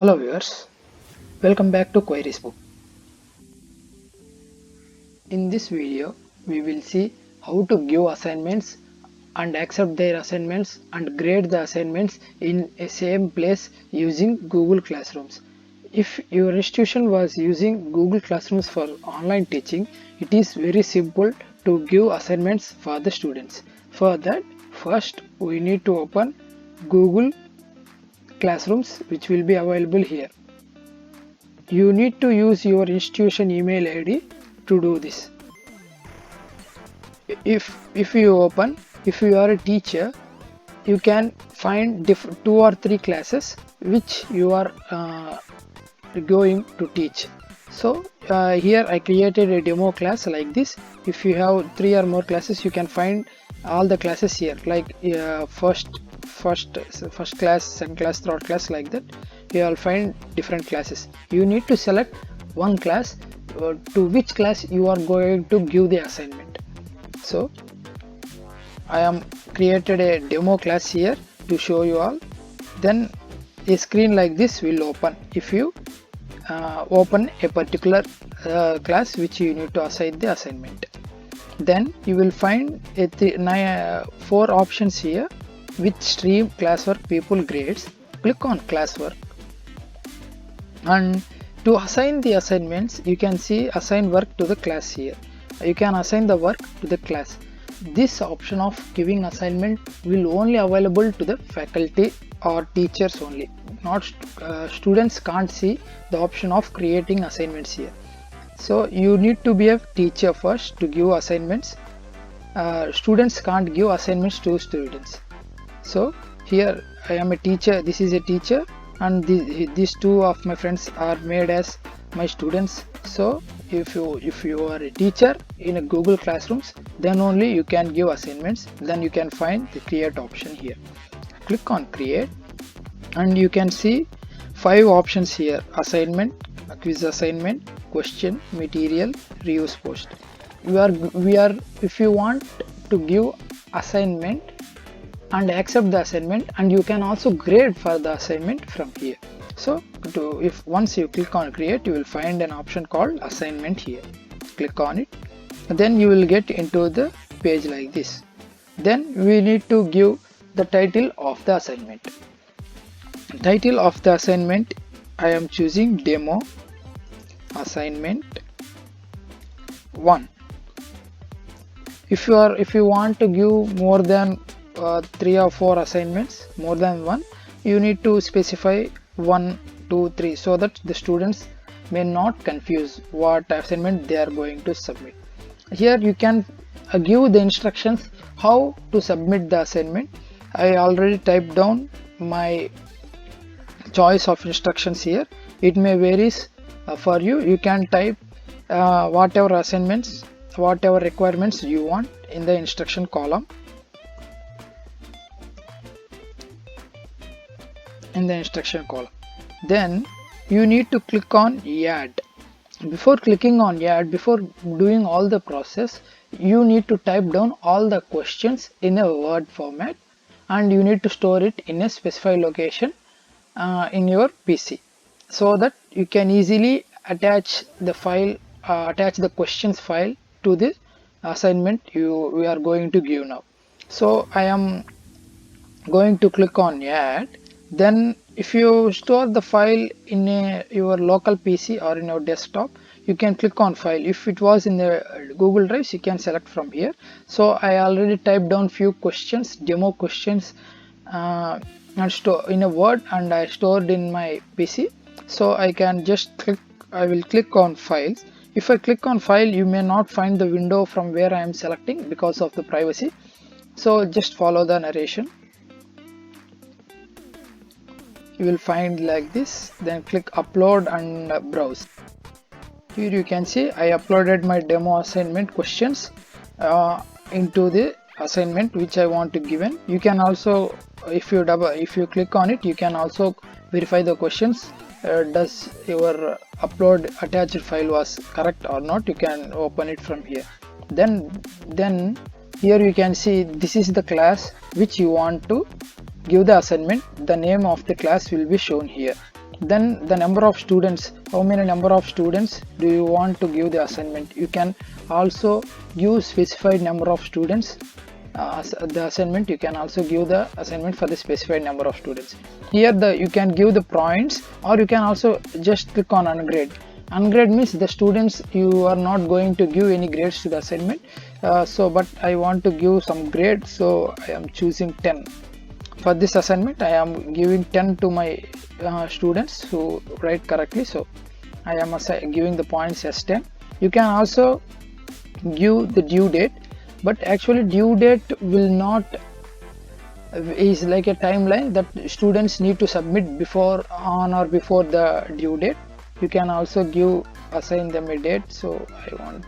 Hello viewers, welcome back to Queries Book. In this video, we will see how to give assignments and accept their assignments and grade the assignments in a same place using Google Classrooms. If your institution was using Google Classrooms for online teaching, it is very simple to give assignments for the students. For that, first we need to open Google Classrooms, which will be available here. You need to use your institution email ID to do this. If you are a teacher, you can find 2 or 3 classes which you are going to teach. So here I created a demo class like this. If you have 3 or more classes, you can find all the classes here, like first class, second class, third class, like that. You will find different classes. You need to select one class to which class you are going to give the assignment. So I am created a demo class here to show you all. Then a screen like this will open if you open a particular class which you need to assign the assignment. Then you will find 4 options here: which stream, classwork, people, grades. Click on classwork, and to assign the assignments, you can see assign work to the class here. You can assign the work to the class. This option of giving assignment will only available to the faculty or teachers only. Not students can't see the option of creating assignments here. So you need to be a teacher first to give assignments. Students can't give assignments to students. So here I am a teacher, this is a teacher, and these 2 of my friends are made as my students. So if you are a teacher in a Google Classrooms, then only you can give assignments. Then you can find the create option here. Click on create, and you can see 5 options here: assignment, quiz assignment, question, material, reuse post. If you want to give assignment and accept the assignment, and you can also grade for the assignment from here. So if once you click on create, you will find an option called assignment here. Click on it, then you will get into the page like this. Then we need to give the title of the assignment. Title of the assignment, I am choosing demo assignment 1. If you want to give more than 3 or 4 assignments, more than one, you need to specify 1, 2, 3, so that the students may not confuse what assignment they are going to submit. Here you can give the instructions how to submit the assignment. I already typed down my choice of instructions here. It may varies for you. You can type whatever assignments, whatever requirements you want in the instruction column. Then you need to click on add. Before clicking on add, before doing all the process, you need to type down all the questions in a Word format, and you need to store it in a specified location in your PC, so that you can easily attach the file, attach the questions file to the assignment we are going to give now. So I am going to click on add. Then if you store the file in your local PC or in your desktop, you can click on file. If it was in the Google Drive, you can select from here. So I already typed down few questions, demo questions, and store in a Word, and I stored in my PC. So I can just click, I will click on files. If I click on file, you may not find the window from where I am selecting because of the privacy. So just follow the narration. You will find like this. Then click upload and browse. Here you can see I uploaded my demo assignment questions into the assignment which I want to given. You can also, if you click on it, you can also verify the questions. Does your upload attached file was correct or not? You can open it from here. Then here you can see this is the class which you want to give the assignment. The name of the class will be shown here. Then the number of students, how many number of students do you want to give the assignment. You can also give specified number of students the assignment. You can also give the assignment for the specified number of students. Here you can give the points, or you can also just click on ungrade. Ungrade means the students you are not going to give any grades to the assignment. But I want to give some grade, so I am choosing 10. For this assignment I am giving 10 to my students who write correctly, so I am giving the points as 10. You can also give the due date, but actually due date will not is like a timeline that students need to submit before the due date. You can also assign them a date, so I want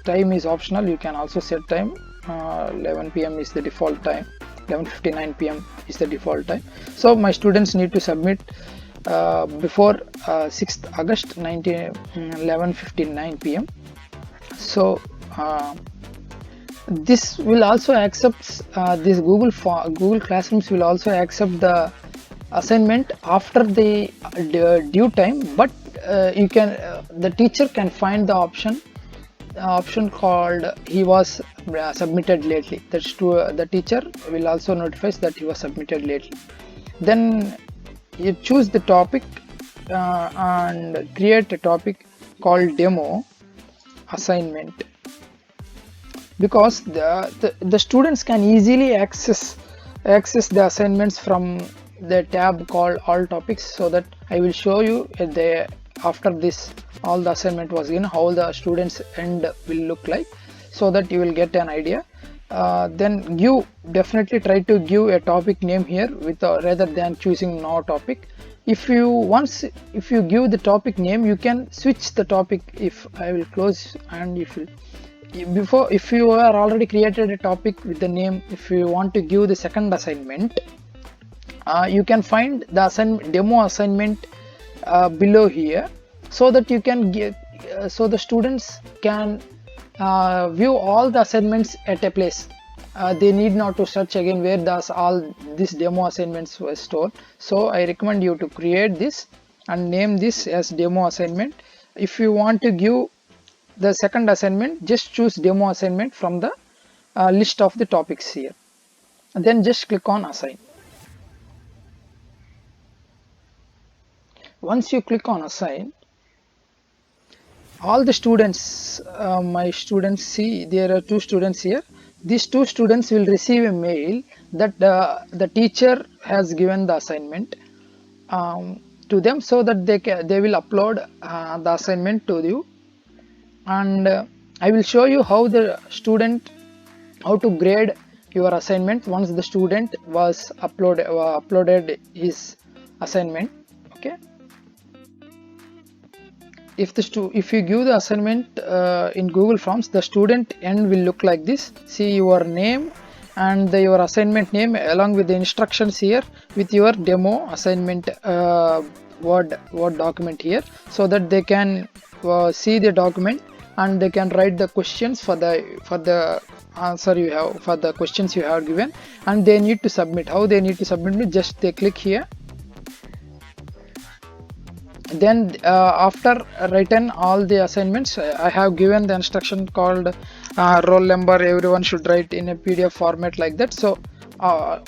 time is optional. You can also set time. 11 p.m. is the default time. 11:59 p.m. is the default time. So my students need to submit before 6th August 11:59 p.m. So this will also accept this Google Classrooms will also accept the assignment after the due time, but you can the teacher can find the option called he was submitted lately. That's to the teacher will also notify that he was submitted lately. Then you choose the topic and create a topic called demo assignment, because the students can easily access the assignments from the tab called all topics. So that I will show you after this all the assignment was in how the students end will look like, so that you will get an idea. Then definitely try to give a topic name here rather than choosing no topic. If you give the topic name, you can switch the topic. If I will close, and if you are already created a topic with the name, if you want to give the second assignment, you can find the demo assignment below here, so that you can so the students can view all the assignments at a place. They need not to search again where all these demo assignments were stored. So I recommend you to create this and name this as demo assignment. If you want to give the second assignment, just choose demo assignment from the list of the topics here, and then just click on assign. Once you click on assign, all the students, my students, see there are 2 students here. These 2 students will receive a mail that the teacher has given the assignment to them, so that they will upload the assignment to you. And I will show you how to grade your assignment once the student was uploaded his assignment. Okay. If you give the assignment in Google Forms, the student end will look like this. See your name and your assignment name along with the instructions here with your demo assignment Word document here, so that they can see the document and they can write the questions for the answer you have, for the questions you have given, and they need to submit. How they need to submit? Just they click here. Then after written all the assignments, I have given the instruction called roll number. Everyone should write in a PDF format like that. So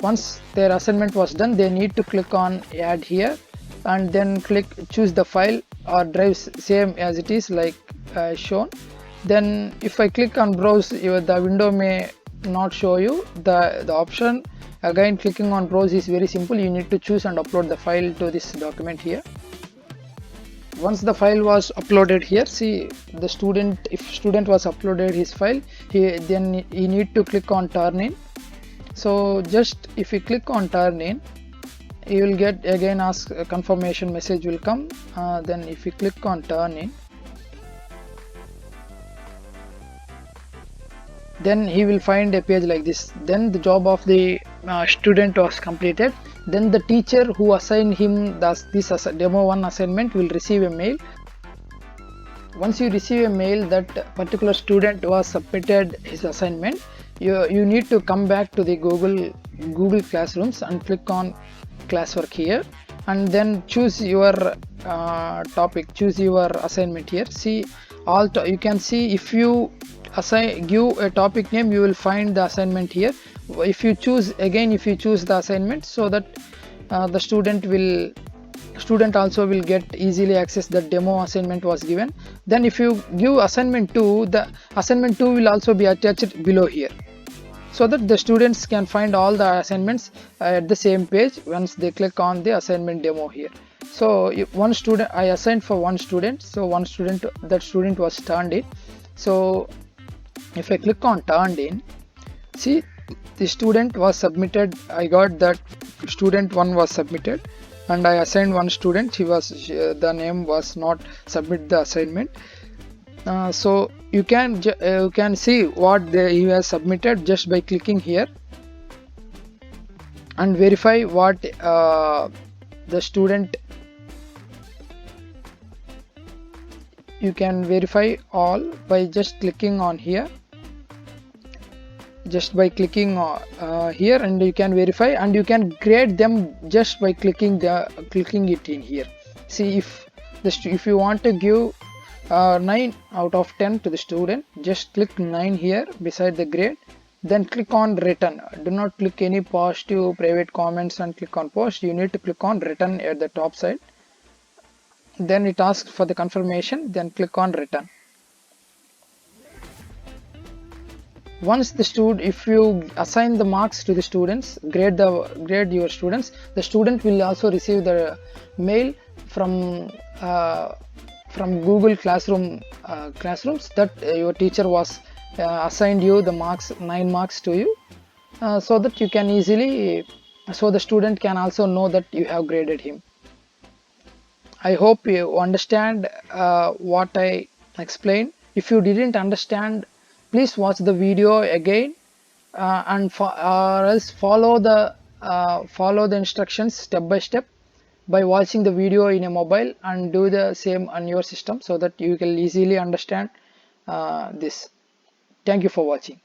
once their assignment was done, they need to click on add here, and then choose the file or drive same as it is like shown. Then if I click on browse, the window may not show you the option. Again, clicking on browse is very simple. You need to choose and upload the file to this document here. Once the file was uploaded here, see the student, if student was uploaded his file, then he need to click on turn in. So just if you click on turn in, you will get again a confirmation message will come. Then if you click on turn in, then he will find a page like this. Then the job of the student was completed. Then the teacher who assigned him this demo 1 assignment will receive a mail. Once you receive a mail that particular student was submitted his assignment, you need to come back to the Google Classrooms and click on classwork here, and then choose your topic, choose your assignment here. See all you can see, if you give a topic name, you will find the assignment here. If you choose again, if you choose the assignment, so that the student also will get easily access the demo assignment was given. Then if you give assignment 2, the assignment 2 will also be attached below here, so that the students can find all the assignments at the same page once they click on the assignment demo here. So one student, I assigned for one student, so one student, that student was turned in. So if I click on turned in, see the student was submitted. I got that student 1 was submitted, and I assigned one student. He was the name was not submit the assignment. So you can see what he has submitted just by clicking here, and verify what the student. You can verify all by just clicking on here, just by clicking here, and you can verify, and you can grade them just by clicking it in here. See, if you want to give 9 out of 10 to the student, just click 9 here beside the grade, then click on return. Do not click any positive private comments and click on post. You need to click on return at the top side. Then it asks for the confirmation, then click on return. Once the student, if you assign the marks to the students, grade your students, the student will also receive the mail from Google Classrooms that your teacher was assigned you the marks, 9 marks to you, so that you can easily, so the student can also know that you have graded him. I hope you understand what I explained. If you didn't understand, please watch the video again, or else follow the instructions step by step by watching the video in a mobile, and do the same on your system, so that you can easily understand this. Thank you for watching.